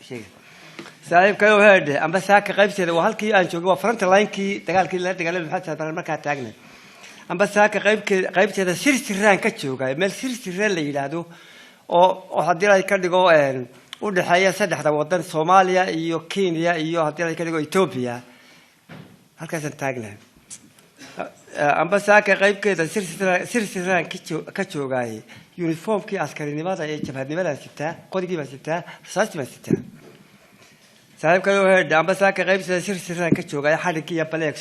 شيء سايب كيو هذا أم بس هاك قريب سيد وهالكي أنشوا وفرنت لاين كي تقال كي لا تقال المحادثة بين المركز تاعنا أم بس هاك قريب سيد سيران كتشوا قاي مال سيران اللي يلادو أو هدي لا يكردقو وده حياة سد حتى وطن صوماليا إيو كينيا إيو هدي لا يكردقو إثيوبيا هالكاس تاعنا أم بس هاك قريب كده سيران كتشوا قاي يونيفورم كي عسكري نماذج يجبهني ولا ستة قديمة ستة رصاص ما ستة سايب كيو هذا أم بس هاك قريب سيران كتشوا قاي حد كي يبلغ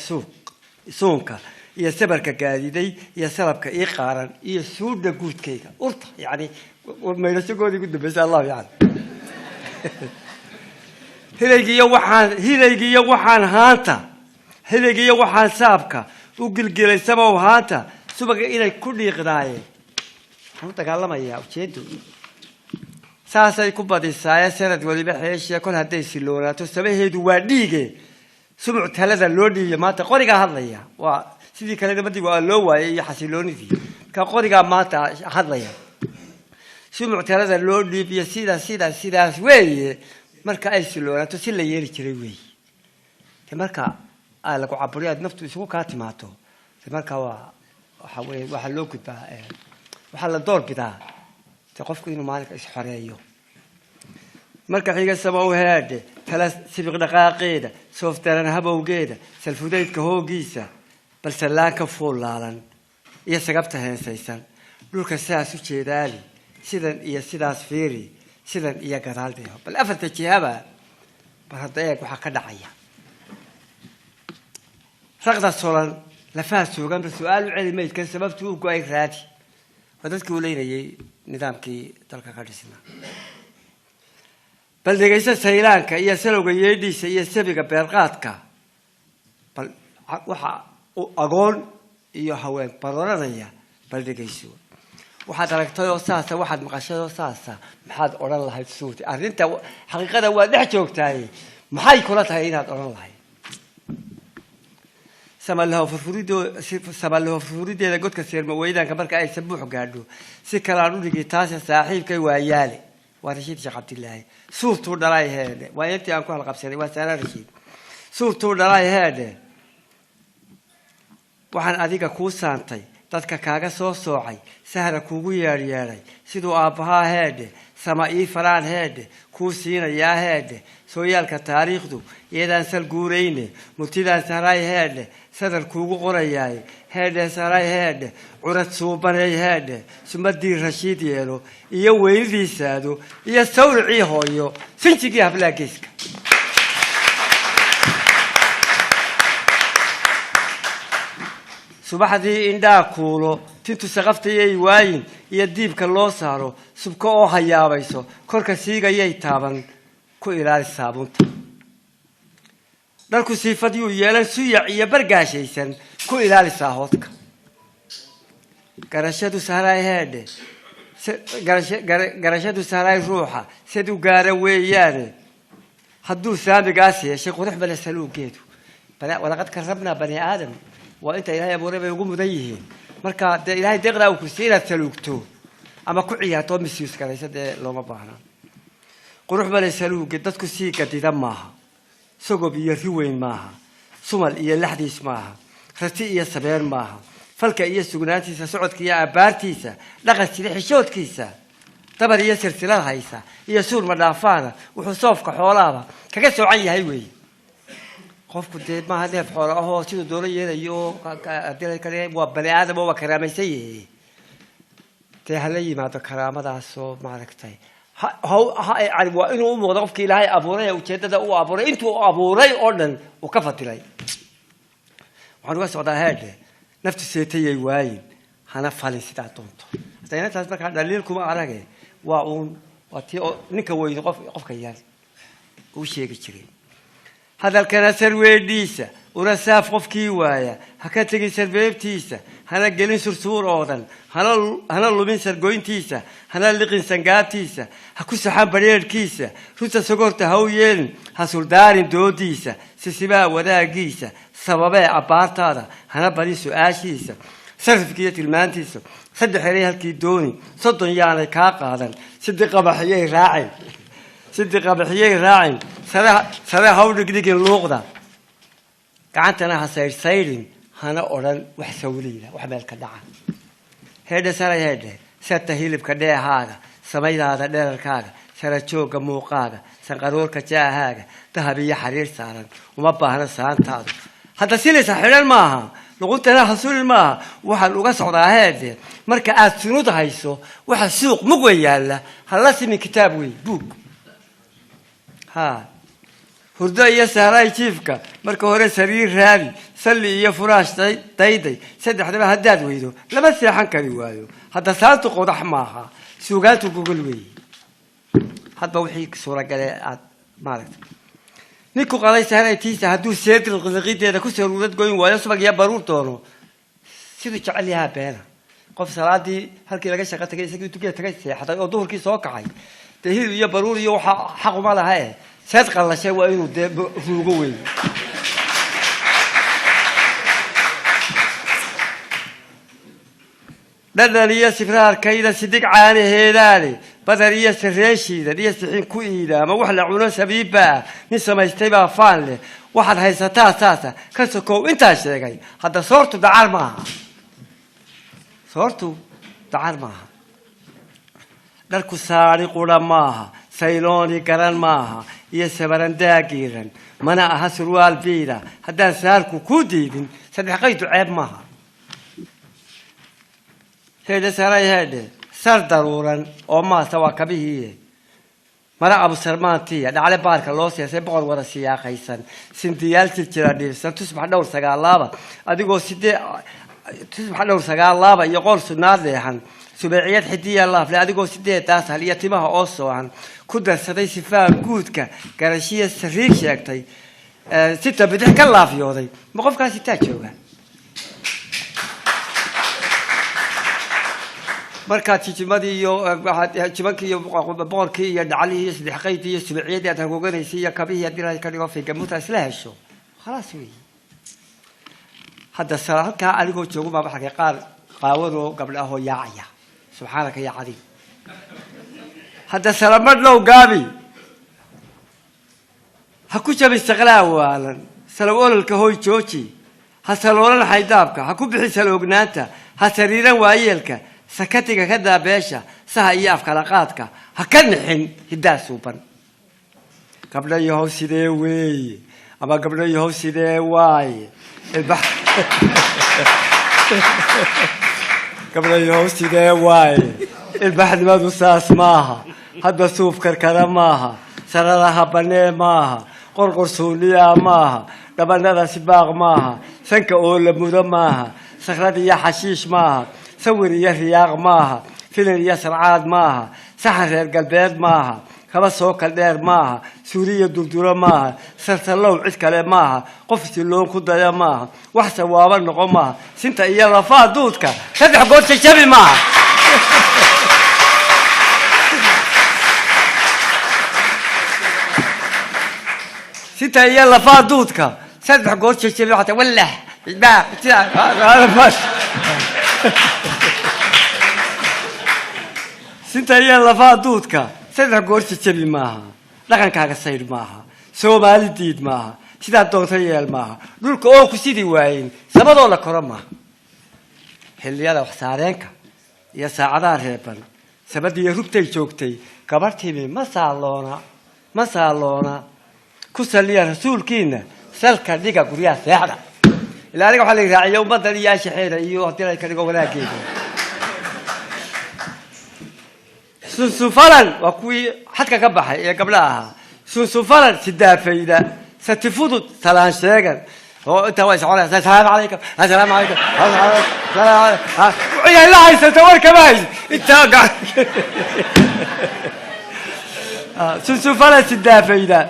سونكا يسبر كجادي يسرب كإيقارن يسود جود كيكا أرط يعني وما يلسقوا دي قد بس الله يعني هيجي يوحان هانتا هيجي يوحان سابكا وقل جل سما وهانتا سبق إلى كل يقداي هم تكلم يا وشيدو ساسا يكون بدي سايا سنة ولي بحيش يكون هدي سلونا تسميه دواديجي سمعت هذا اللودي ما تقولي هذا يا و سيدي كلام بدي وقالوا يحصلوني فيه كقولي ما هذا يا سمعت هذا اللودي في سيدا وين مركا أي سلونا تسيل يري كروي كمركا على كعبريات نفط سو كاتماتو كمركا وحوي وحلوك بتاع وحل الدور بتاع تقف إنه مالك إيش حرية مركا حيجا سبعو هاد ثلاث سبق دقائق سوف ترى هبا وجيدا سلفوديت كهو جيسا بل سلاك فول لالن إيا سقبتها سيسان لوك الساس وشيدالي سيدن إيا سيداس فيري سيدن إيا قرالدي بل أفرت هبا بهدايك وحكا دعيا رغد الصولان لفاسو قبل سؤال علمي كان سببته قايك راتي ودتك ولينا نظامكي تلك قادسنا بل دقيسة سيلانكا إيا سلوغا يديسا إيا سبقا بيرقاتكا بل وحا أقول إيا هوين برورانيا بل دقيسو وحاد ركتو ساسا وحاد مقاشدو ساسا محاد أوران الله السوتي أنت حقيقة وادح جوكتاي محاي كولاتها إناد أوران الله سمالها في الفرودو إذا قلت كثير مويدا كبرك أي سبوح قادو سكرانو لكي تاسا صاحب كي ويالي ورشيد شيخ عبد الله صورته دراي هذا وينتي أنكو القبسري وسأل رشيد صورته دراي هذا waxaan adiga ku saantay dadka kaaga soo soocay sahra kugu yaariyay sidoo aabaha heede sama ii faraan heede ku siinaya heede sooyaalka taariikhdu iyadaan sal guureyne murtidaan saray heede sadar kugu qorayay heede saray heede curad suubanay heede sumadii rashiid yeelo iyo weyldiisaado iyo sawricii hooyo sinjigii hablaagiska subaxdii indhaa kuulo tintu saqaftayay waayin iyo diibka loo saaro subka oo hayaabayso korka siigayay taaban ku ilaali saabunta dharku siifadii yeelan suyac iyo bargaashaysan ku ilaali saahoodka garashadu saaray heede garashadu saaray ruuxa siduu gaara weeyaan hadduu saamigaas yeeshay qurux bale saluugeedu walaqad karramna bani aadam وأنت إلهي أبو ربي يقوم ذيه مركا إلهي تقرأ وكسيرة سلوكتو أما كعيا توم مسيوس كذا يسد لو ما بعنا قروح بلا سلوك دتك سيكة تدمها سقب يثوين معها سمل إيا لحديس معها خرتي إيا سبير معها فلك إيا سجناتيسا سعود كيا أبارتيسا لغت سلاح شوت كيسا طبعا إيا سلسلة هايسا إيا سور مدافعنا وحصوف كحولابا كجسوا عي هايوي خوف كنت ما هذا في حواره هو شو دوري يو أدري كلام وبني آدم هو كرامة سيء تهلي ما تكرامة ده سو ما ركتاي هو يعني وإنه موظف كلا هاي أبوري وشدة ده هو أبوري أنتوا أبوري أردن وكفت لي وحنا بس هذا هذا نفس الشيء يواين هنا فالي ستا تونتو تاني تاسبك دليلكم على وأون وتي نكوي قف كيان وشيء كتير هذا الكلام سرويديسا ورساف قف كيوايا هكتلي سربيبتيسا هنا جلين سرسور أوضن هنا اللوبين سرقوينتيسا هنا اللقين سنقاتيسا هكوس حام برير كيسا روسا سقورت هاويين هسولدارين دوديسا سيسيبا وداقيسا سبابا أبارتادا هنا بريسو آشيسا سرفكية المانتيسا صدح عليها الكيدوني صدن يعني كاقادا صدق بحيي راعي صدق بحيي راعي سلا هود دقيق اللوغدا كعنت أنا هصير سيرين هنا أوران وحسولينا وحمل كدعة هذا سلا هذا ستهيل بكده هذا سميد هذا دير الكاغا سلا تشوك موقاغا سنقرور كجاه هذا ذهبي حرير سارن وما بهنا سان تاد هذا سيلس حلال maaha luqunta xasuul maaha waxa lagu socdaa heedee marka aad sunud hayso waxa suuq mug weeyala hala simi kitaab weey book ha hurdo iyo saaray jiifka marka hore sariir raadi salli iyo furaash dayday saddexdaba hadaad weydo lama seexan kari waayo hada saantu qodax maaha suugaantu google weey hadba wixii suura galay aad maaragtay نيكو قاليس هنا تيسا هدو سيد الغزقيد هذا كسر ولد قوين ويصبح يا بارور تونو سيدو تعليها بينا قف صلاتي هل كي لقيت شغلتك يسكت تجي تجي حتى الظهر كي سوقعي تهيل يا بارور يو حق مالها هاي سيد قال شيء وينو ده فوقوي بدرية سفرار كيدا صدق عاني هيدالي بدرية سريشي درية سحين كويدا ما وحلا عنا سبيبا نسا ما يستيبا فانلي واحد هيستا ساسا كسكو انت اشتغي هذا صورته دعار معها صورته دعار معها داركو ساري قولا معها سيلوني كران معها يسبران داقيران منا احسروا البيرا هذا ساركو كوديدين سدحقيتو عيب معها هذا سراي هذا سر ضرورا أو ما سوى كبيه مرا أبو سرمانتي هذا على بارك الله سياسي بقول ورا سياق هيسن سنتيال تجرادي سنتسمح دور سجال لابا أديكو سيد تسمح دور سجال لابا يقول سناد لهن سبعيات حدية الله فلا أديكو سيد تاس هل يتمها أصو عن كدر سدي سفاهم جودك كرشية سريك شاكتي ستة بدك الله في يوضي مقف كان ستة شوكا markaad jimadii iyo waxa jibankii iyo boqorkii iyo dhacalii iyo sadexqaydii iyo subciidii aad hoggaanaysiin iyo kabihii aad ilaahay ka dhigo fiigamuta isla hesho خلاص weey hada salaalka aligoo joogo ma waxa qaar qaawado gabdhaha oo yaacaya subxaanaka ya cadi hada salaamad loo gaabi ha ku jabay istiqlaalan salaawolka hooy jooji ha saloolan haydaabka ha ku bixi saloognaanta ha sariiran waayeelka سكتك كذا باشا سها إياف كلاقاتك هكنحن هدا سوبن قبل يهوسي ده وي أما قبل يهوسي ده واي البحر قبل يهوسي ده واي البحر ما دوساس ماها هذا سوف كركرة ماها سرارها بني ماها قرقر سوليا ماها دبنا سباق ماها سنك أول مدة ماها سخرتي يا حشيش ماها سوري يا رياض ماها فيلم يا سرعاد ماها سحر القلبيد ماها خلاص هو كالدير ماها سوريا دردورة ماها سرسلو عسكري ماها قفت اللون كده ماها وحسن وابر نقو ماها سنت إيا رفاه دودك سدح قوت الشبي ماها سنت إيا رفاه دودك سدح قوت الشبي حتى ولا لا هذا بس سنت يلا فادوتك سيدنا قرش تشبي معها لكن كاغا سير معها سومالي ديد معها سيدا دونتيال معها دولك اوكو سيدي واين سبب ولا كرمها هل يلا وحسارينك يا ساعدار هيبن سبب يروبتي جوجتي كبرتي ما سالونا كسلي رسول كينا سلك ديغا غريا ساعده إلا أنا قال لك راعي وبدل يا شحيرة أيوه ترى كذا قولنا كذا سوفرا وكوي حتى كبح يا قبلها سوفرا سدافيدا ستفوت ثلاث شهور هو أنت وايش على السلام عليكم السلام عليكم السلام عليكم يا الله يستوى كمان أنت قاعد سوفرا سدافيدا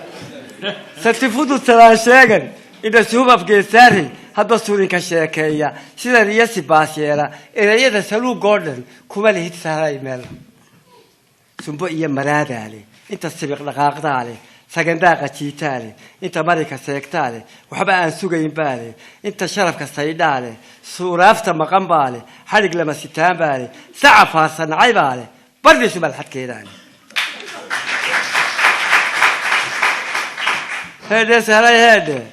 ستفوت ثلاث شهور إذا سوبا في جساري هذا سوري كشيكية سيدا رياسي باسيرا إذا يدا سلو جوردن كمالي هيت سهراي ميلا سنبو إيا مراد علي انت السبق لغاقد علي ساقنداقة تيتالي انت ماريكا سيكتالي وحبا أنسوغين بالي انت شرفك السيدالي سورافتا مقام بالي حرق لما ستان بالي ساعة فاسن عيبالي بردي سبال حد كيداني هذا سهل هذا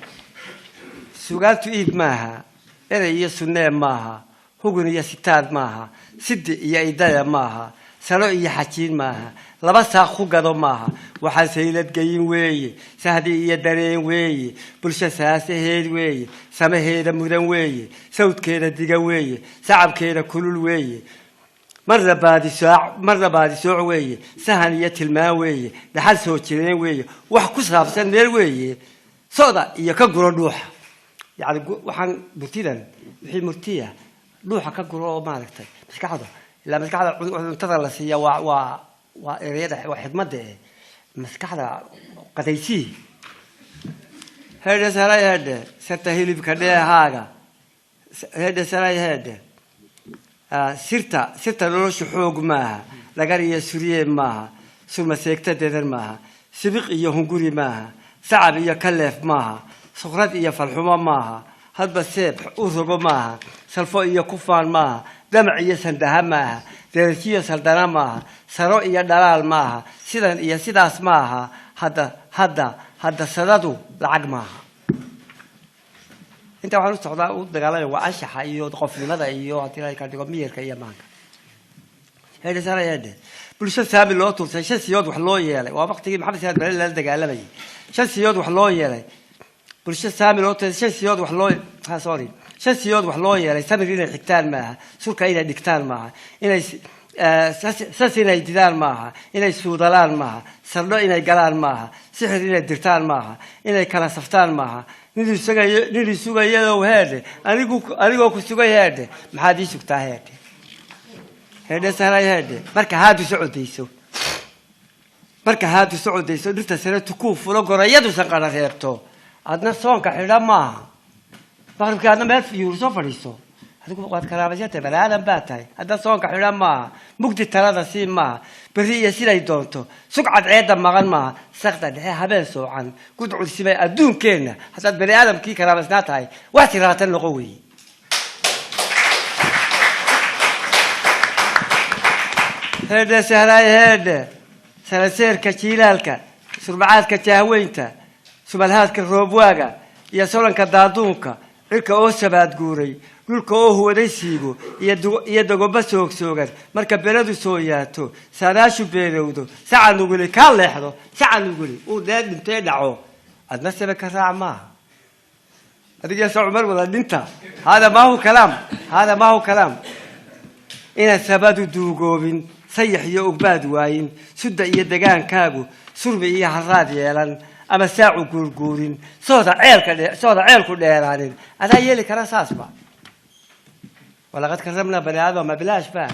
سوقات إيد معها إذا يسنى معها هوجن يستاد معها سد يأيدا معها سلو يحكين معها لبس خوجة معها وحسيلة جاين ويا سهدي يدرين ويا برشة ساسة هيد ويا سما هيد مدن ويا صوت كذا دقة ويا سعب كذا كل ويا مرة بعد ساعة ويا سهنية الماء ويا لحال سوتشين ويا وحكسها في سنة ويا صودا يكبر الروح يعني وحن بتيرن في مرتية روحه كبر ما نكتب مش كحدا لا مش كحدا انتظر لسيا وإريد واحد مدة مش كحدا قديسي هذا سراي هذا ستهيل بكده هذا هذا سراي هذا سرتا نولوشا حوق معها لقاري سوريا معها ثم سيكتا دير معها سبق إيا هنقوري معها صعب إيا كلف معها سقراط إيا فالحما معها هاد بسيب أوثقو معها سلفو إيا كفان معها دمع إيا سندها معها درسية سلطنة معها سرو إيا دلال معها سيدان إيا سيداس معها هذا سدادو لعق معها أنت وحنا نستخدم ودقالنا وأشحة إيو تقفل ماذا إيو هتلاقي كاتيجو مير كيا مانك هذا سر هذا بلش سامي اللي أطول شن سياد وحلو ياله ووقت تيجي محمد سياد بلال دقالنا بيجي شن سياد وحلو ياله بلش سامي اللي أطول شن سياد وحلو سوري شن سياد وحلو ياله سامي فينا الحكتان معها سور كاينة دكتان معها إنه ساسينا يدلال معها إنه سودلال معها سرلو إنه جلال معها سحر إنه درتان معها إنه كلا سفتان معها نيجي سوق يلو هذا أنا كسوق هذا ما حد يسوق هذا هذا سراي هذا مركه هادو سعودي درت سنة تكوف ولا قرية وسقنا غيرته عندنا صون كحلا ما بعرف كأننا ما في يورسو فريسو هذا وقت كلامجته بالعالم باتاي عندنا صون كحلا ما مقدر ثلاثة سين ما بري يسير يدونتو سوق عد عيدا مغن ما سقط ده هبل سو عن كود عود سباي أدون كنا حتى بني آدم كي كلامجناتاي واحترات اللغوي هذا سهراي هذا سلسير كشيلالك سربعات كتهوينتا سبالهات كالروبواغا يا سولان كدادونكا إلكا أو سبات قوري إلكا أو هو ديسيغو يدقو بسوك سوغر مركا بلدو سوياتو ساراشو بيرودو ساعة نقولي كان لحظو ساعة نقولي وداد انتي دعو أدنا سبك الرعما هذا يا عمر ولا انت هذا ما هو كلام إنا سبادو دوغوبين صيح يا أقباد واين سد يدقان كاغو سرب إيا حراد يالان أما ساعو قورقورين صوت عيلك ديرانين أنا يلي كراساس با ولقد كرمنا بني آدم ما بلاش با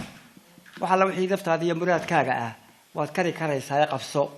وحالا وحي دفت هذه مراد كاغا واتكري كريسا يقفصو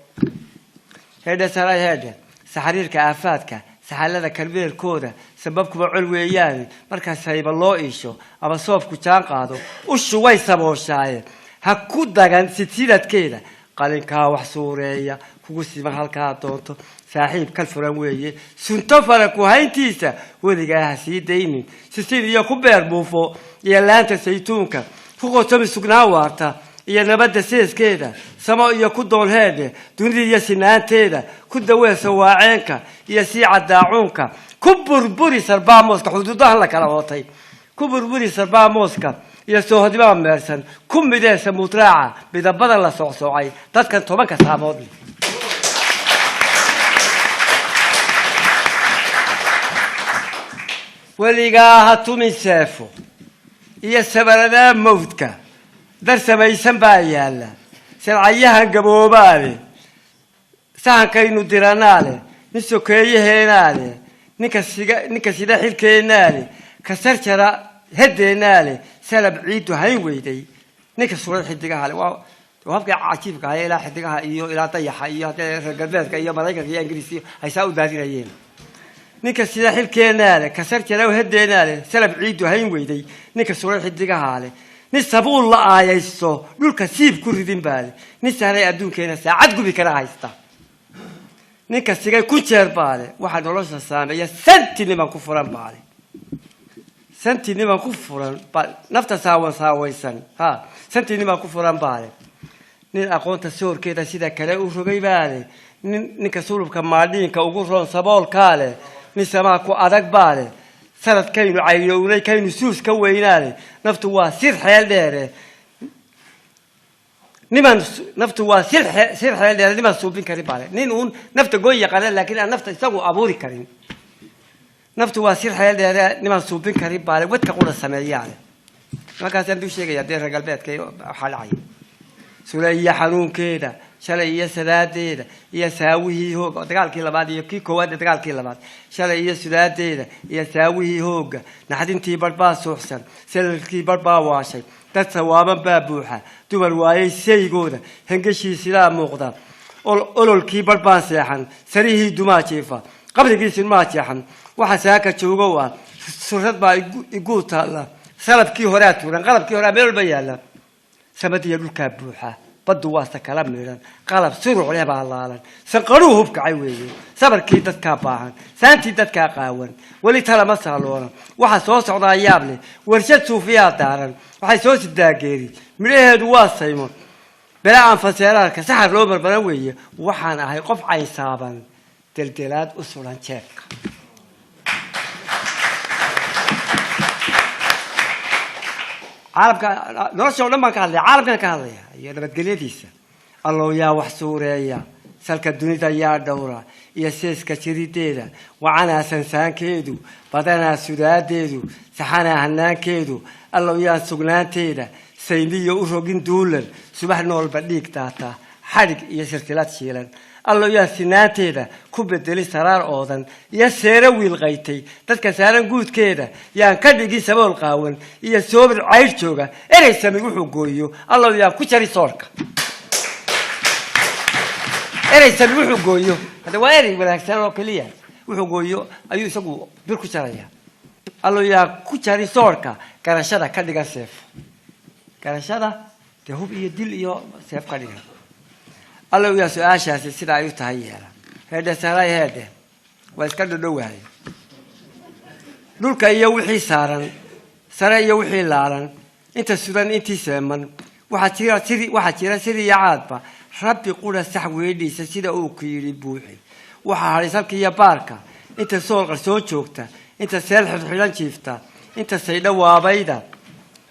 هيدا سراي هيدا سحرير كآفاتك سحالة كالبير الكودة سببكم علويان مركز سايب الله إيشو أما صوفكو تانقادو وشو ويسابو الشاير هكو داغان ستيلة كيدا قالين كاوح سوريا كوكوسي محالكا دونتو صاحب كالفران ويه سنتو فرقو هاينتيسا ودقاها سيديني سيسيد يا كوبير بوفو يا لانتا سيتونكا فوقو تمي سقنا وارتا يا نبدا سيس كيدا سما يا كودون هادي دوني يا سنان تيدا كودا ويه سواعينكا يا سيعة داعونكا كبر بوري سربا موسكا حدودها لك على وطي كبر بوري سربا موسكا يا سوهدي ما مرسن كم بدأ سموتراعة بدبر الله صعصعي تذكر تومك سامودي ولقاها تومي سافو يا سبرنا موتك درس ما يسمى يالا سرعيها قبوبالي سان كينو ديرانالي نسو كيهينالي نكسيدا حلكينالي كسر شرا هدينالي سلب عيدو هاي ويدي نيك الصورة حدقها لي وهبقى عاكيفك هاي إلى حدقها إيو إلى طيحة إيو قدرتك إيو ملايكة إيو إنجليزي هيساو دادين أيين نيك السلاح الكينالي كسرت لو هدينالي سلب عيدو هاي ويدي نيك الصورة حدقها لي نسبو الله آيسو لولك سيب كردين بالي نسهري أدون كينا ساعد قبي كرا هايستا نيك السيقاي كنشير بالي واحد ولوش السامي يا سنتي لما كفران بالي سنتي نما كفران نفط ساوى سن ها سنتي نما كفران بالي nin aqoonta soorkeeda sida kale u rogay baale ninka sulubka maadhiinka ugu roon saboolkaale nin samaa ku adag baale sanadkaynu caynownay kaynu suus ka weynaale naftu waa sir xeel dheere niman naftu waa sir xeel dheere niman suubin karin baale nin uun nafta gooy yaqaan laakiin aan nafta isagu abuuri karin naftu waa sir xeel dheere niman suubin karin baale wadka qura sameeyaan markaas aan sheegaya deer galbeedka waxa dhacay سلية حنون كذا شلية سدادة يا ساويه هوج دقال كيلا بعد يكي كواد دقال كيلا بعد شلية سدادة يا ساويه هوج نحدين تيبر باس أحسن سل تيبر باواشي تسوى بابوحة تمر واي سيجوده هنجشي سلام مقدم أول كيبر باس يحن سريه دماغيفا قبل جيس الماتيحن وحساك شوجوا سرت با يقول الله سلب كي هرات ورنقلب كي هرات بيرل بيالا سمدي يقول كابوحة بدو واسطة كلام ميران قلب سرع عليه بالله سنقروه بكعوي سبر كي تتكاباهن سانتي تتكاقاون ولي ترى مسالونا وحسوس عضا يابني ورشد صوفيات دارن وحسوس الداقيري مريه دواسة يمون بلا عن فسيرات كسحر لوبر بنوية وحانا هاي قف عيسابا تلتلات أسولا تشيك عالم نرشوا لما قال لي عالم كان قال لي يا نبت قليديسة الله يا وحسوريا سلك الدنيا يا دورة يا سيس كشريتيدا وعنا سنسان كيدو بدنا سوداد ديدو سحنا هنان كيدو الله يا سجنان تيدا سيدي يوروجين دولر صباح نور بديك تاتا حرق يا سرتلات شيلان الله يا سناتيدا كوب دلي سرار أوضن يا سيروي الغيتي تذكر سارن جود كده يا كدقي سبوا القاون يا سوبر عيش شوكا إيه سامي وحقويو الله يا كشري صورك إيه سامي وحقويو هذا وين ولا سارو كليا وحقويو أيو سقو بالكشرية الله يا كشري صورك كرشة كدقي سيف كرشة تهوب يدل يو سيف كدقي الله يا سؤال سيدا يتهيأ هذا سراي هذا والكذا دوّهاي دول كي يوحي سارن سراي يوحي لارن أنت السودان أنت سامن وحتيرا سري يعادبا ربي يقول السحوي لي سيدا أوكي بوحي وحارسك يا باركا أنت صور صوتشوكتا أنت سالح حلان شيفتا أنت سيدا وابيدا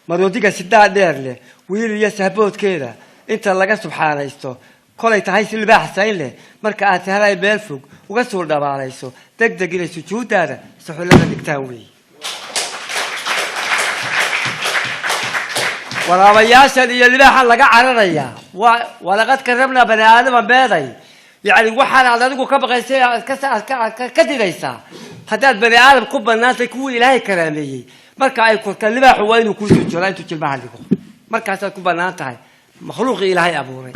مروديك سيدا ديرلي ويلي يسحبوت كذا أنت لقى سبحانه يستو كل تهيس البحث إله مركا أتهرى بالفوق وقصور دابا عليسو دق إلى سجود هذا سحولنا دكتاوي ورابياشا اللي لقى عرريا ولقد كرمنا بني آدم بيضي يعني وحنا على ذلك كبغي كدي ليس هذا بني آدم كب الناس يكون إلهي كرامي مركا يكون كلمة حوين وكل سجود أنتو تجمع لكم مركا كب الناس هاي مخلوق إلهي أبوري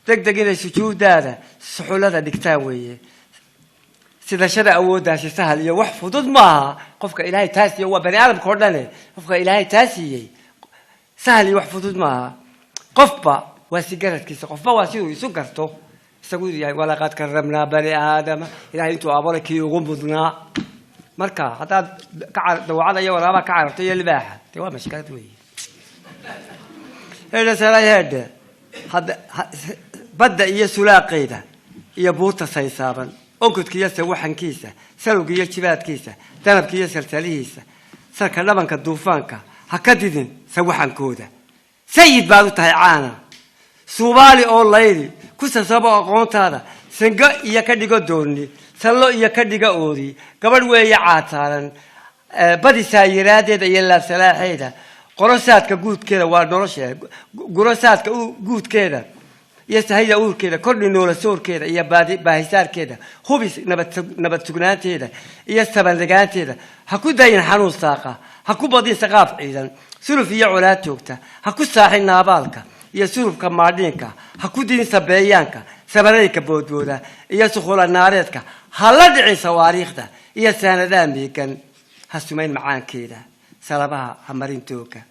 دق إلى سجود هذا سحولة دكتاوية سيدا شرع أودها شي سهل يا وحفظ ضد معها قفك إلهي تاسي هو بني آدم كردني قفك إلهي تاسي سهل يوحفظ ضد معها قفبة وسيجرت كيس قفبة وسيرو يسكرتو سقول يا ولقد كرمنا بني آدم إلهي تو أبورك يغمضنا مركا حتى دوعنا يا ورابا كعرفت يا الباحة توا مش كاتوي هذا سراي هذا بدأ يسولا قيدا يبوط سيسابا أنكت كيسة وحن كيسة سلوك يشبات كيسة تنب كيسة سليسة سرك لبنك الدوفانك هكذا سوحن كودا سيد بارو تهيعانا سوبالي أوليدي كوسا سبا أقونت هذا سنقا يكدقا دوني سلو يكدقا أوري قبل ويا عاتارا بدي سايرات يلا سلاحيدا قرصات كجود كذا ونولشة قرصات كجود كذا يستهيأ أول كذا كل نولسور كذا يا باهيسار كذا هو بس نبت سكنات كذا يستبندقات كذا هكو داين حنون ساقة هكو بدي سقاف إذا سلف يا علات توكتا هكو ساحل نابالك يا سلف كماردينك هكو دين سبعيانك سبعيك بودودا يا سخول الناريتك هلا دعي صواريخدا يا سندان بيكن هالسمين معان كذا سلبها همرين توكا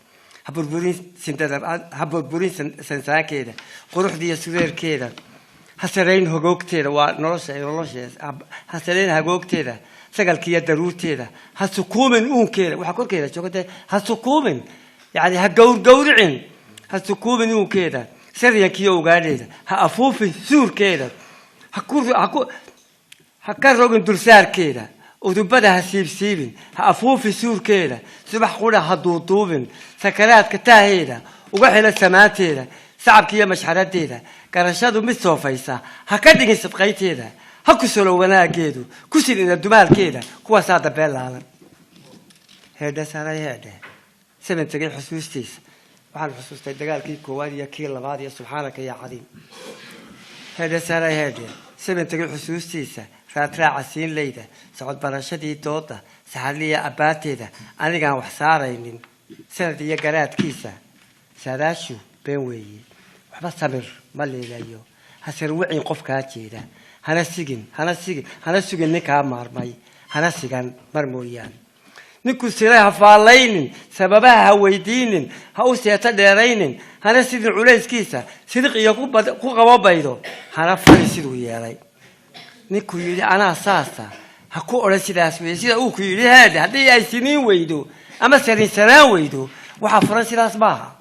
هبوربورين سنسان كذا قروح دي سرير كذا هسرين هجوك كذا ونولشة هسرين هجوك كذا سجل كيا دروت كذا هسكومن كذا وحكور كذا شو كده هسكومن يعني هجور جورعين هتكوب نيو كده سريا كيو قاعدة هأفوف سور كده هكرر درسار كده ودبدا هسيب هأفوف سور كده سبح قولا هدوطوبن سكرات كتاهيدا وقحل السماء تيدا صعب كيا مشحرات تيدا كرشادو مستوفيسا هكذا صدقي تيدا هكسلو ونا كيدو كسر إن الدمال كيدا كوا ساعة بيلا هذا سراي هذا سمن تجي حسوستيس وعن حسوس تدقال كي كواريا كي لباديا سبحانك يا عظيم هذا سراي هذا سمن تجي حسوستيس راترا عسين ليدا سعود برشدي توتا سحلية أباتيدا أنا كان وحصارين سندي قرات كيسة ساداشو بينوي وحبا صبر ما اللي ليو هسر وعي قف كاتيدا هنا سجن نكا مارماي هنا سجن مرمويان نكو سيرها فالين سببها ويدين هوسيتا ديرين هنا سيد عليس كيسة صدق يقوب قوة بيدو هنا فارسيد وياي نكو يلي أنا أساسا هكو أرسلاس ويسيد أوكو يلي هذا هذي سنين ويدو أما سنين سنة ويدو وحفرسي الأصباح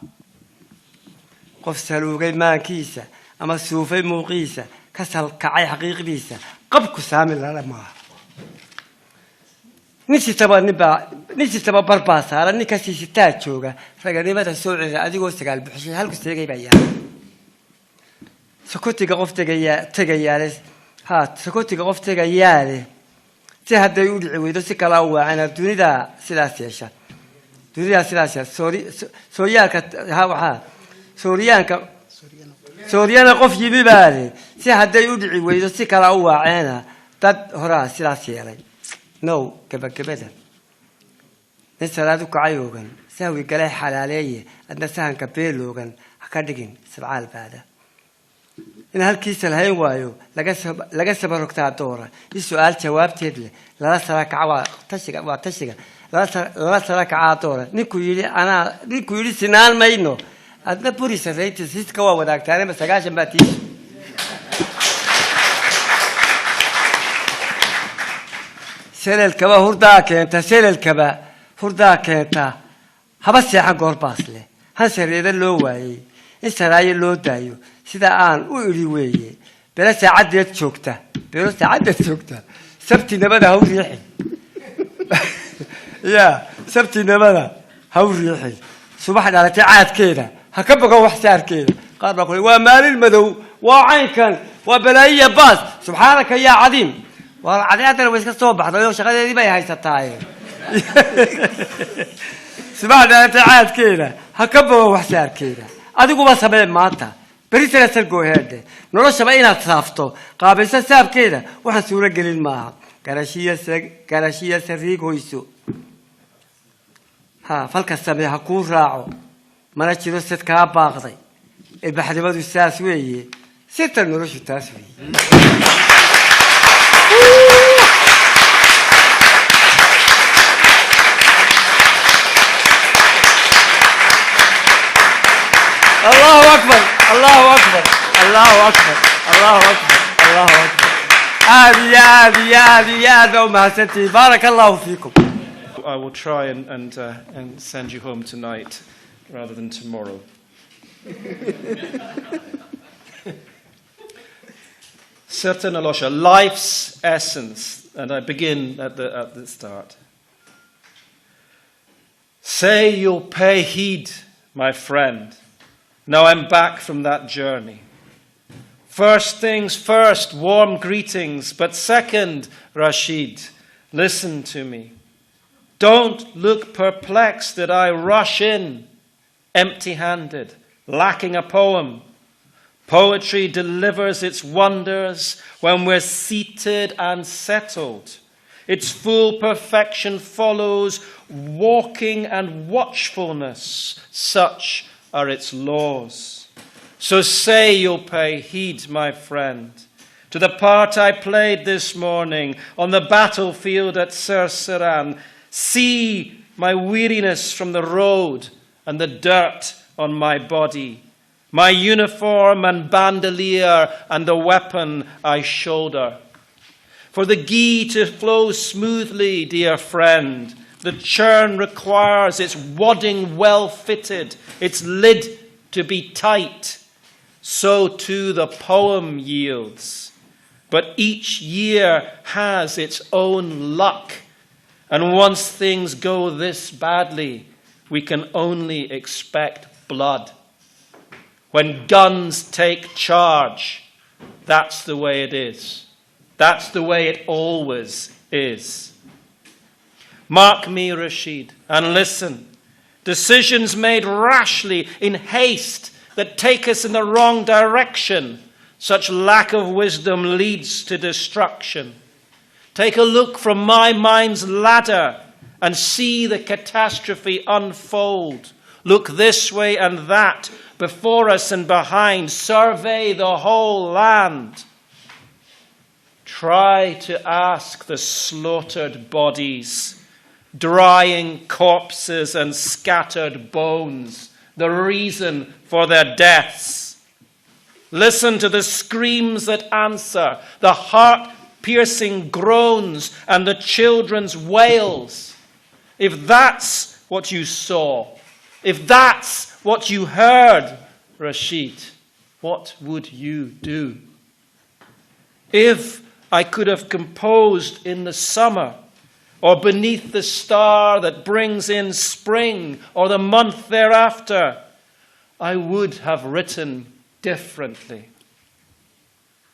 قف سلوغي ما كيسة أما سوفي موقيسة كسل كعي حقيقي ليسة قبكو سامل على ما نسي تبا برباسة على نكسي ستات شوغا فقال ماذا سوعي أدي قوستك على البحشي هل قوستك بيان سكوتي قف تغيالي هات سكوتي قف تغيالي تهدى يودعي ويدو سكالاوا عنا الدنيا سلاسيشا دنيا سلاسيا سوريانك ها سوريانك سوريانا قف يبي بالي سهدى يودعي ويدو سكالاوا عنا تد هرا سلاسيا نو كبدا نسرادو كعيوغن ساوي قلاي حلاليه أدنا سهن كبيلوغن هكادقين سبعال بعده إن هالكيس الهين وايو لقى سبركتها دورة السؤال جواب تدلي لا سراك عوا تشجع لا سراك عاطورة نيكو يلي سنان ما ينو أدنا بوري سريت سيست كوا وداك تاني بس عاش باتيش سير الكبا هرداك أنت سير الكبا هرداك أنت هبس يا حق قرباسله هالسرير ده لو واي السراي لو دايو سيدا آن ويلي بلا ساعد شوكته بلا ساعد شوكته سبتي نبدا هو ريحي يا سبتي نبدا هو ريحي صباح على تعاد كده هكبقى وحسار كده قال بقول ومال المدو وعين كان وبلايا باس سبحانك يا عظيم وعديات لو بس الصبح ضيو شغله دي باي هاي ستاي صباح على تعاد كده هكبقى وحسار كده adigu ba sabeen maanta bariisana salgo heerde nolosha ba inaad saafto qaabaysa saabkeeda waxa suura gelin maaha garashiya sariigoyso ha falka sameeha ku raaco mana jiro sad ka baaqday ilbaxnimadu saas weeye sirta noloshu taas weeye الله أكبر الله أكبر الله أكبر الله أكبر الله أكبر هذه وما ستي بارك الله فيكم. I will try and send you home tonight rather than tomorrow. Sirta Nolosha, life's essence, and I begin at the start. Say you'll pay heed, my friend. Now I'm back from that journey. First things first, warm greetings. But second, Rashid, listen to me. Don't look perplexed that I rush in empty-handed, lacking a poem. Poetry delivers its wonders when we're seated and settled. Its full perfection follows walking and watchfulness. Such are its laws. So say you'll pay heed, my friend, to the part I played this morning on the battlefield at Sirsaran. See my weariness from the road and the dirt on my body, my uniform and bandolier and the weapon I shoulder. For the ghee to flow smoothly, dear friend, the churn requires its wadding well fitted, its lid to be tight, so too the poem yields. But each year has its own luck, and once things go this badly, we can only expect blood. When guns take charge, that's the way it is. That's the way it always is. Mark me, Rashid, and listen. Decisions made rashly, in haste, that take us in the wrong direction. Such lack of wisdom leads to destruction. Take a look from my mind's ladder and see the catastrophe unfold. Look this way and that, before us and behind. Survey the whole land. Try to ask the slaughtered bodies, drying corpses and scattered bones, the reason for their deaths. Listen to the screams that answer, the heart-piercing groans and the children's wails. If that's what you saw, if that's what you heard, Rashid, what would you do? If I could have composed in the summer, or beneath the star that brings in spring, or the month thereafter, I would have written differently.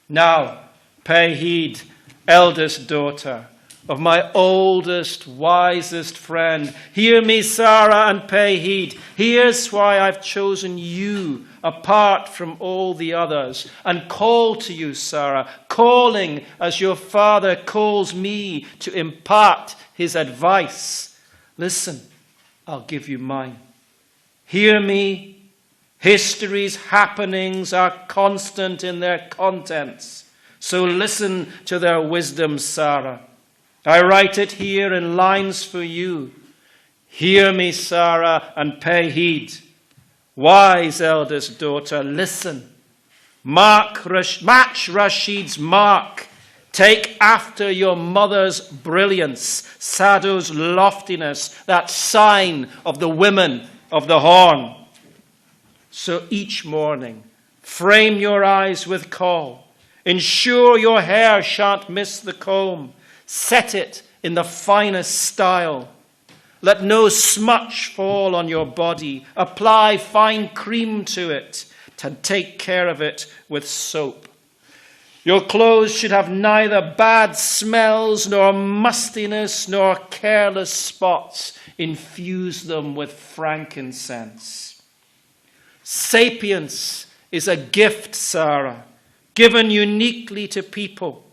Now, pay heed, eldest daughter of my oldest, wisest friend. Hear me, Sarah, and pay heed. Here's why I've chosen you apart from all the others, and call to you, Sarah, calling as your father calls me to impart his advice. Listen, I'll give you mine. Hear me. History's happenings are constant in their contents, so listen to their wisdom, Sarah. I write it here in lines for you. Hear me, Sarah, and pay heed. Wise eldest daughter, listen. Match Rashid's mark. Take after your mother's brilliance, Sado's loftiness, that sign of the women of the Horn. So each morning, frame your eyes with kohl. Ensure your hair shan't miss the comb. Set it in the finest style. Let no smutch fall on your body. Apply fine cream to it, to take care of it with soap. Your clothes should have neither bad smells, nor mustiness, nor careless spots. Infuse them with frankincense. Sapience is a gift, Sarah, given uniquely to people.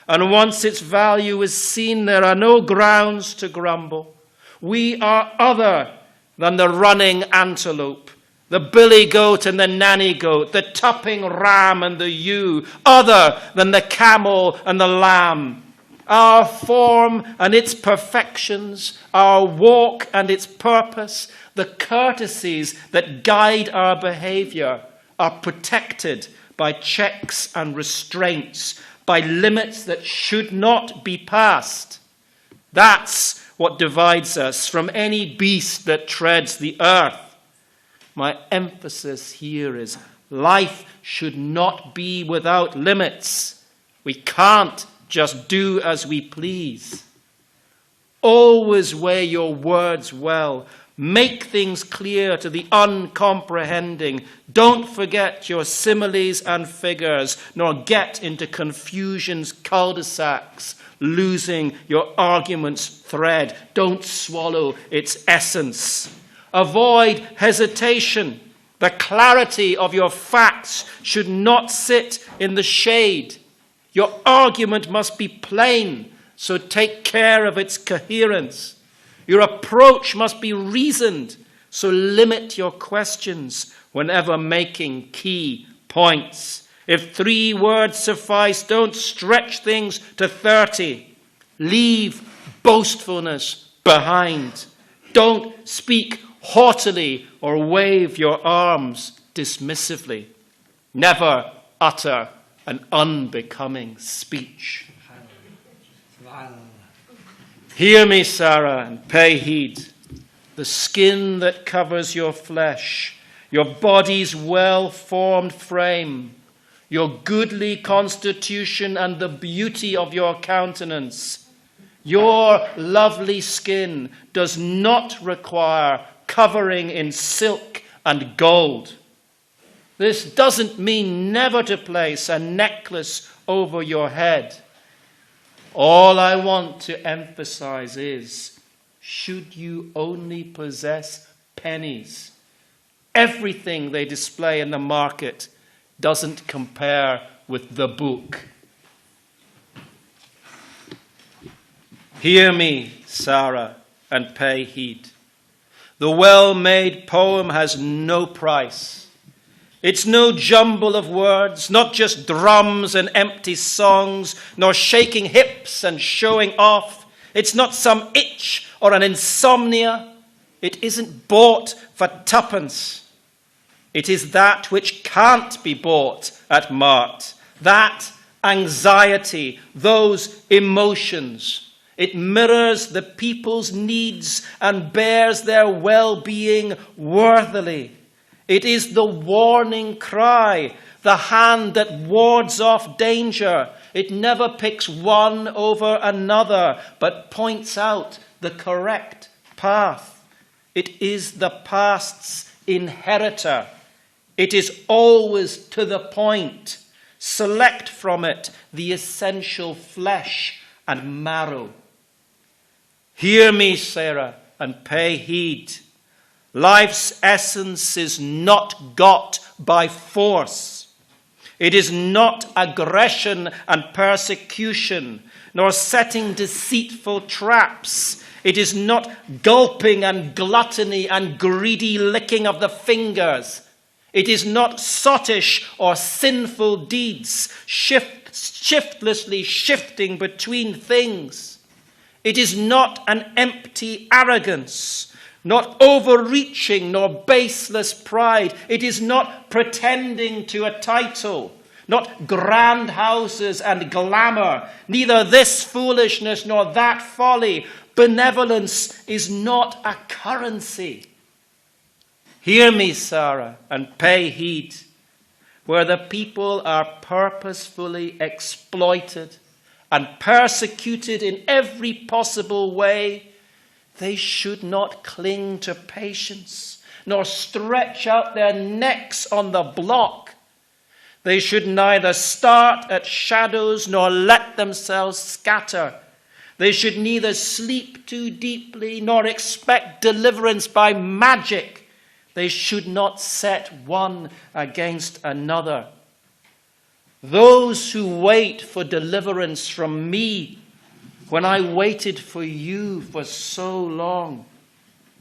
And once its value is seen, there are no grounds to grumble. We are other than the running antelope, the billy goat and the nanny goat, the tupping ram and the ewe, other than the camel and the lamb. Our form and its perfections, our walk and its purpose, the courtesies that guide our behavior are protected by checks and restraints, by limits that should not be passed. That's what divides us from any beast that treads the earth. My emphasis here is life should not be without limits. We can't just do as we please. Always weigh your words well. Make things clear to the uncomprehending. Don't forget your similes and figures, nor get into confusion's cul-de-sacs, losing your argument's thread. Don't swallow its essence. Avoid hesitation. The clarity of your facts should not sit in the shade. Your argument must be plain, so take care of its coherence. Your approach must be reasoned, so limit your questions whenever making key points. If 3 words suffice, don't stretch things to 30. Leave boastfulness behind. Don't speak haughtily or wave your arms dismissively. Never utter an unbecoming speech. Hear me, Sarah, and pay heed. The skin that covers your flesh, your body's well-formed frame, your goodly constitution and the beauty of your countenance. Your lovely skin does not require covering in silk and gold. This doesn't mean never to place a necklace over your head. All I want to emphasize is, should you only possess pennies, everything they display in the market doesn't compare with the book. Hear me, Sarah, and pay heed. The well-made poem has no price. It's no jumble of words, not just drums and empty songs, nor shaking hips and showing off. It's not some itch or an insomnia. It isn't bought for tuppence. It is that which can't be bought at mart. That anxiety, those emotions. It mirrors the people's needs and bears their well-being worthily. It is the warning cry, the hand that wards off danger. It never picks one over another, but points out the correct path. It is the past's inheritor. It is always to the point. Select from it the essential flesh and marrow. Hear me, Sarah, and pay heed. Life's essence is not got by force. It is not aggression and persecution, nor setting deceitful traps. It is not gulping and gluttony and greedy licking of the fingers. It is not sottish or sinful deeds, shiftlessly shifting between things. It is not an empty arrogance, not overreaching nor baseless pride. It is not pretending to a title, not grand houses and glamour, neither this foolishness nor that folly. Benevolence is not a currency. Hear me, Sarah, and pay heed. Where the people are purposefully exploited and persecuted in every possible way, they should not cling to patience, nor stretch out their necks on the block. They should neither start at shadows nor let themselves scatter. They should neither sleep too deeply nor expect deliverance by magic. They should not set one against another. Those who wait for deliverance from me, when I waited for you for so long,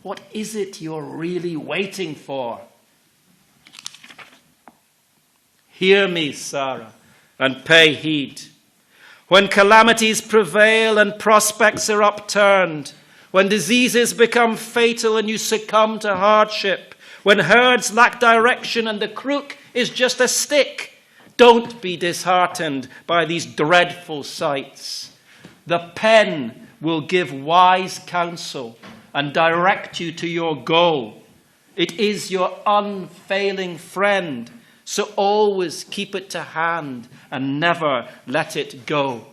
what is it you're really waiting for? Hear me, Sarah, and pay heed. When calamities prevail and prospects are upturned, when diseases become fatal and you succumb to hardship, when herds lack direction and the crook is just a stick, don't be disheartened by these dreadful sights. The pen will give wise counsel and direct you to your goal. It is your unfailing friend, so always keep it to hand and never let it go.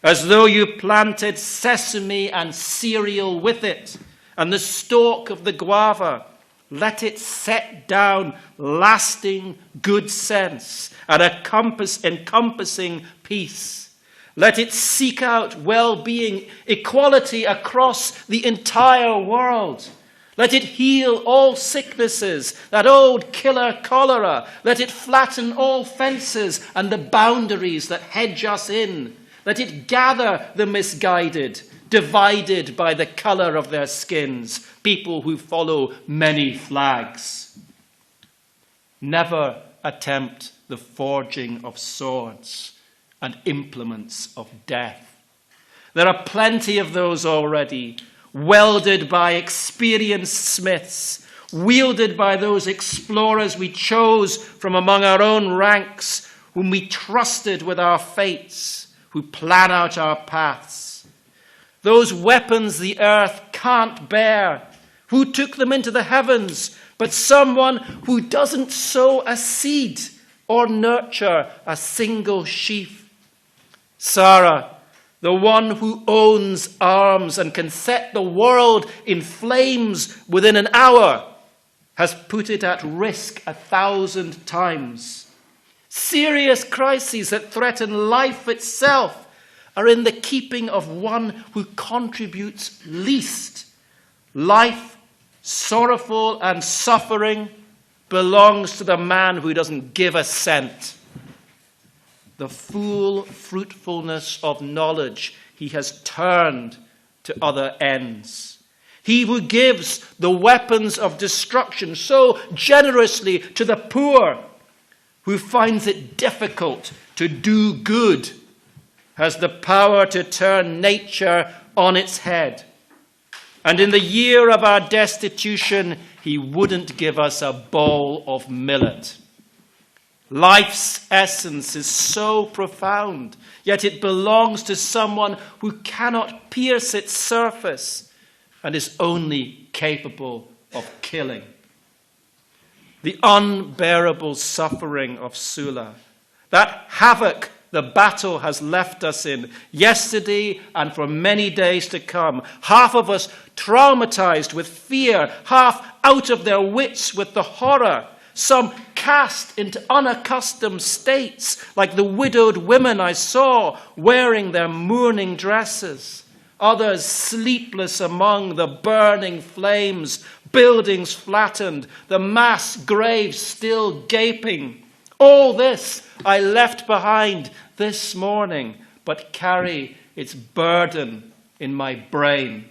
As though you planted sesame and cereal with it, and the stalk of the guava, let it set down lasting good sense and encompassing peace. Let it seek out well-being, equality across the entire world. Let it heal all sicknesses, that old killer cholera. Let it flatten all fences and the boundaries that hedge us in. Let it gather the misguided, divided by the color of their skins, people who follow many flags. Never attempt the forging of swords and implements of death. There are plenty of those already, welded by experienced smiths, wielded by those explorers we chose from among our own ranks, whom we trusted with our fates, who plan out our paths. Those weapons the earth can't bear. Who took them into the heavens? but someone who doesn't sow a seed or nurture a single sheaf. Sarah, the one who owns arms and can set the world in flames within an hour, has put it at risk 1,000 times. Serious crises that threaten life itself are in the keeping of one who contributes least. Life, sorrowful and suffering, belongs to the man who doesn't give a cent. The full fruitfulness of knowledge he has turned to other ends. He who gives the weapons of destruction so generously to the poor, who finds it difficult to do good, has the power to turn nature on its head. And in the year of our destitution, he wouldn't give us a bowl of millet. Life's essence is so profound, yet it belongs to someone who cannot pierce its surface and is only capable of killing. The unbearable suffering of Sula, that havoc the battle has left us in yesterday and for many days to come, half of us traumatized with fear, half out of their wits with the horror, some cast into unaccustomed states, like the widowed women I saw wearing their mourning dresses. Others sleepless among the burning flames, buildings flattened, the mass graves still gaping. All this I left behind this morning, but carry its burden in my brain.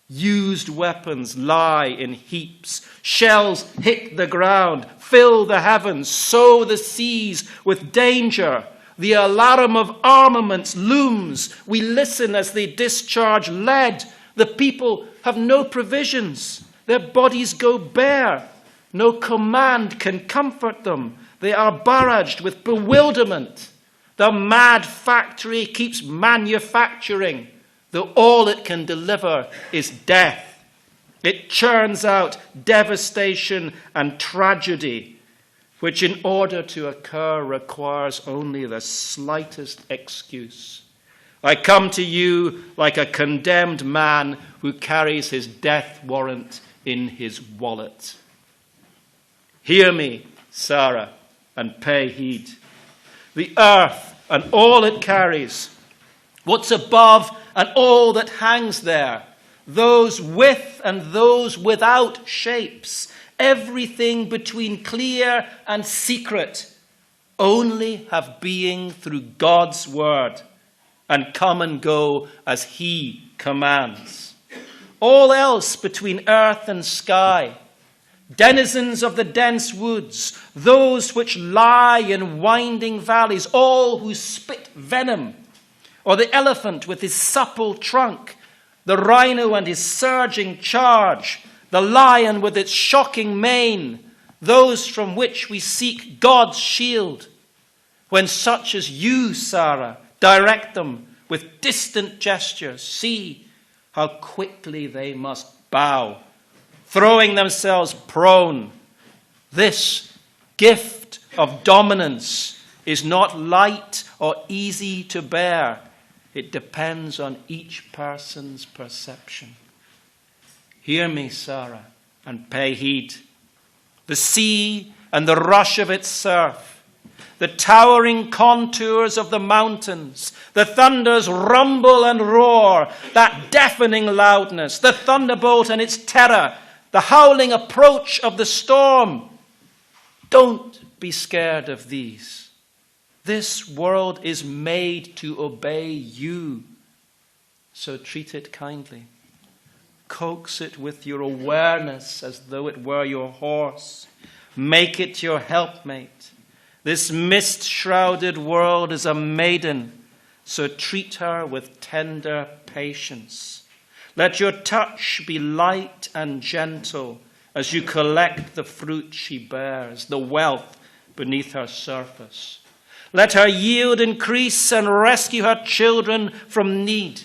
Used weapons lie in heaps. Shells hit the ground, fill the heavens, sow the seas with danger. The alarm of armaments looms. We listen as they discharge lead. The people have no provisions. Their bodies go bare. No command can comfort them. They are barraged with bewilderment. The mad factory keeps manufacturing, though all it can deliver is death. It churns out devastation and tragedy, which in order to occur requires only the slightest excuse. I come to you like a condemned man who carries his death warrant in his wallet. Hear me, Sarah, and pay heed. The earth and all it carries, what's above and all that hangs there, those with and those without shapes, everything between clear and secret, only have being through God's word and come and go as he commands. All else between earth and sky, denizens of the dense woods, those which lie in winding valleys, all who spit venom, or the elephant with his supple trunk, the rhino and his surging charge, the lion with its shocking mane, those from which we seek God's shield. When such as you, Sarah, direct them with distant gestures, see how quickly they must bow, throwing themselves prone. This gift of dominance is not light or easy to bear. It depends on each person's perception. Hear me, Sarah, and pay heed. The sea and the rush of its surf, the towering contours of the mountains, the thunder's rumble and roar, that deafening loudness, the thunderbolt and its terror, the howling approach of the storm. Don't be scared of these. This world is made to obey you, so treat it kindly. Coax it with your awareness as though it were your horse. Make it your helpmate. This mist-shrouded world is a maiden, so treat her with tender patience. Let your touch be light and gentle as you collect the fruit she bears, the wealth beneath her surface. Let her yield increase and rescue her children from need.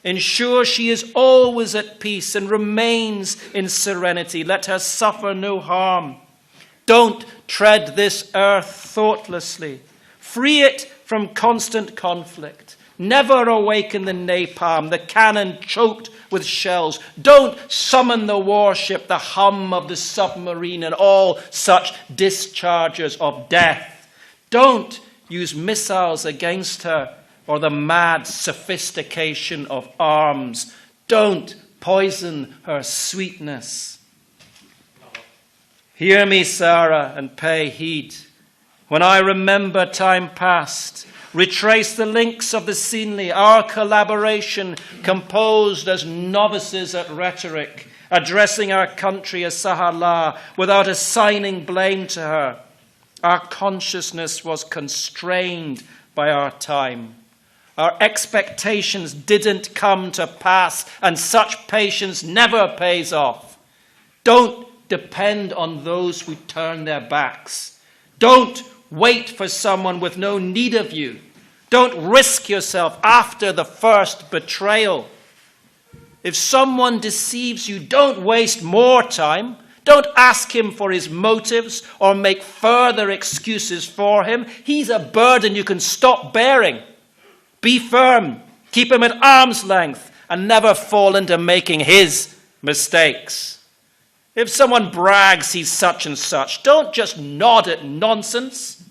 Ensure she is always at peace and remains in serenity. Let her suffer no harm. Don't tread this earth thoughtlessly. Free it from constant conflict. Never awaken the napalm, the cannon choked with shells. Don't summon the warship, the hum of the submarine, and all such discharges of death. Don't use missiles against her or the mad sophistication of arms. Don't poison her sweetness. Hear me, Sarah, and pay heed. When I remember time past, retrace the links of the scenery, our collaboration composed as novices at rhetoric, addressing our country as Sahala without assigning blame to her. Our consciousness was constrained by our time. Our expectations didn't come to pass, and such patience never pays off. Don't depend on those who turn their backs. Don't wait for someone with no need of you. Don't risk yourself after the first betrayal. If someone deceives you, don't waste more time. Don't ask him for his motives or make further excuses for him. He's a burden you can stop bearing. Be firm, keep him at arm's length, and never fall into making his mistakes. If someone brags he's such and such, don't just nod at nonsense.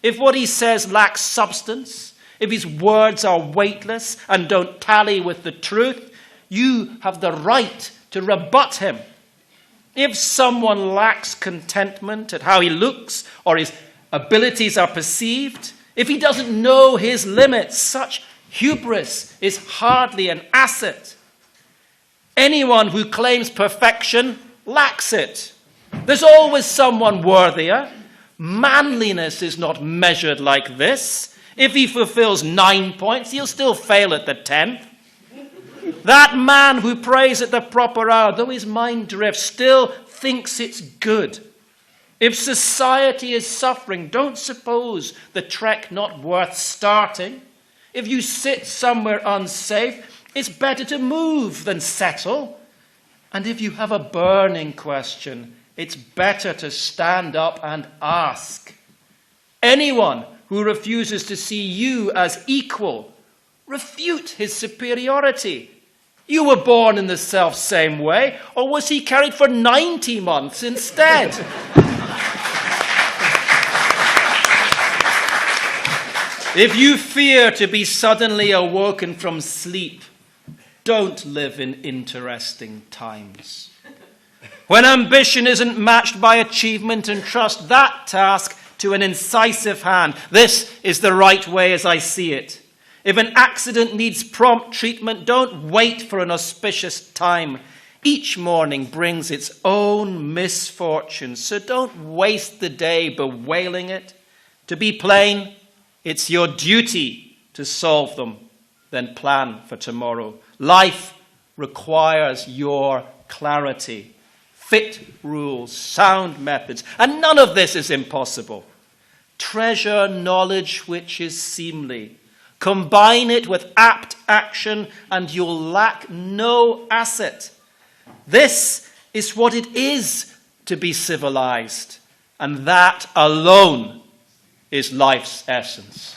If what he says lacks substance, if his words are weightless and don't tally with the truth, you have the right to rebut him. If someone lacks contentment at how he looks or his abilities are perceived, if he doesn't know his limits, such hubris is hardly an asset. Anyone who claims perfection lacks it. There's always someone worthier. Manliness is not measured like this. If he fulfills 9 points, he'll still fail at the 10th. That man who prays at the proper hour, though his mind drifts, still thinks it's good. If society is suffering, don't suppose the trek not worth starting. If you sit somewhere unsafe, it's better to move than settle. And if you have a burning question, it's better to stand up and ask. Anyone who refuses to see you as equal, refute his superiority. You were born in the self-same way, or was he carried for 90 months instead? If you fear to be suddenly awoken from sleep, don't live in interesting times. When ambition isn't matched by achievement, entrust that task to an incisive hand. This is the right way as I see it. If an accident needs prompt treatment, don't wait for an auspicious time. Each morning brings its own misfortunes, so don't waste the day bewailing it. To be plain, it's your duty to solve them, then plan for tomorrow. Life requires your clarity, fit rules, sound methods, and none of this is impossible. Treasure knowledge which is seemly. Combine it with apt action, and you'll lack no asset. This is what it is to be civilized, and that alone is life's essence.